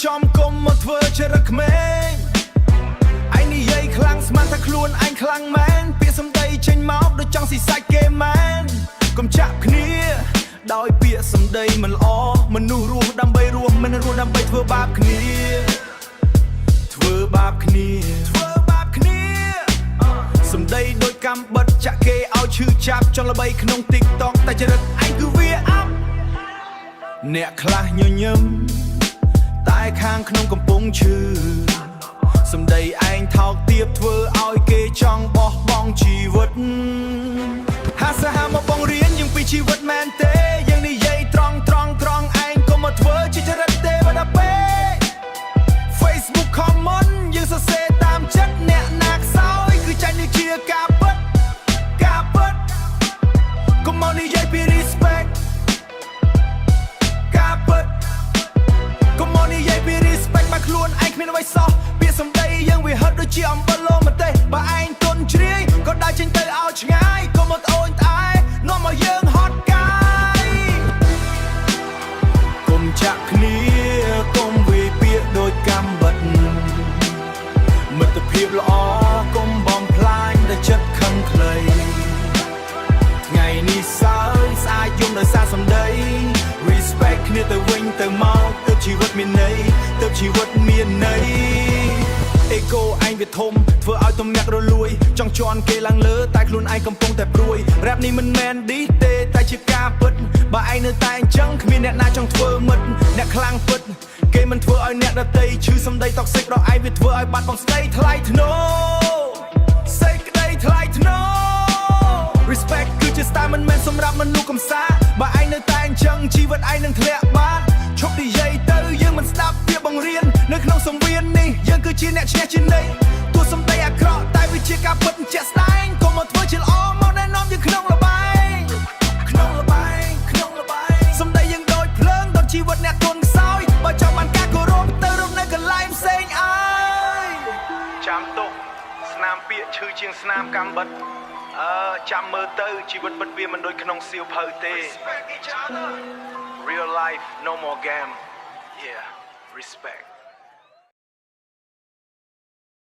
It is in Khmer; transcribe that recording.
ចំគុំមកធ្វើជារកក្មេងឯងនិយាយខ្លាំងស្មានថាខ្លួនឯងខ្លាំងមែនពាក្យសម្ដីចេញមកដូចចង់ស៊ីសាច់គេមែនកុំចាក់គ្នាដោយពាក្យសម្ដីមិនល្អមនុស្សរស់ដើម្បីរស់មិនរស់ដើម្បីធ្វើបាបគ្នាធ្វើបាបគ្នាសម្ដីដូចកំបិតចាក់គេឲ្យឈឺចាប់ចង់ល្បីក្នុង TikTok តែចរិតឯងគឺវាអាប់អ្នកខ្លះញញឹមតែខាងក្នុងកំពុងឈឺសម្ដីឯងថោកទាបធ្វើឲ្យគេចង់បោះបង់ជីវិតហាសាហាមកបងរៀនយើងពីជីវិតមែនទេយើងនិយាយត្រង់ឯងកុំមកធ្វើជាចរិតទេបើដល់ពេល Facebook comment យើងសរសេរតាមចិត្តអ្នកណាខ្សោយគឺចាញ់នេះជាការពិតកុំមកនិយាយពី respect ការពិតកុំមកនិយាយពី respect មកខ្លួនឯងគ្មានអ្វីសោះពាក្យសម្ដីយើងវាហិតដូចជាអំបិលលោម្ទេសបើឯងទន់ជ្រាយក៏ដើរចេញទៅឲ្យឆ្ងាយកុំមកត្អូញត្អែនាំមកយើងហត់កាយកុំចាក់គ្នាកុំវាពាក្យដូចកំបិតមិត្តភាពល្អកុំបំផ្លាញតែចិត្តខឹងខ្លីថ្ងៃនេះសើចស្អាតយំដោយសារសម្ដី respect គ្នាទៅវិញទៅមកទើបជីវិតមានន័យego ឯងវាធំធ្វើឲ្យទំនាក់រលួយចង់ជន់គេឡើងលើតែខ្លួនឯងកំពុងតែព្រួយ rap នេះមិនមែនឌីទេតែជាការពិតបើឯងនៅតែអញ្ចឹងគ្មានអ្នកណាចង់ធ្វើមិត្តអ្នកខ្លាំងពិតគេមិនធ្វើឲ្យអ្នកដតីឈឺសម្ដី toxic ដល់ឯងវាធ្វើឲ្យបាត់បង់ស្ដីថ្លៃថ្នូរសេចក្ដីថ្លៃថ្នូរ respect គឺជា style មិនមែនសម្រាប់មនុស្សកំសាបើឯងនៅតែអញ្ចឹងជីវិតឯងនឹងធ្លាក់បាត់ឈប់និយាយទៅយើងមិនស្ដាប់ពាក្យបង្រៀននៅក្នុងសង្វៀននេះយើងគឺជាអ្នកឈ្នះជានិច្ចទោះសម្ដីអាក្រក់តែវាជាការពិតជាក់ស្ដែងកុំមកធ្វើជាល្អមកណែនាំយើងក្នុងល្បែងសម្ដីយើងដូចភ្លើងដល់ជីវិតអ្នកទន់ខ្សោយបើចង់បានការគោរពទៅរកនៅកន្លែងផ្សេងអើយចាំទុកស្នាមពាក្យឈឺជាងស្នាមកំបិតចាំមើលទៅជីវិតពិតវាមិនដូចក្នុងសៀវភៅទេ Real life no more game yeah respect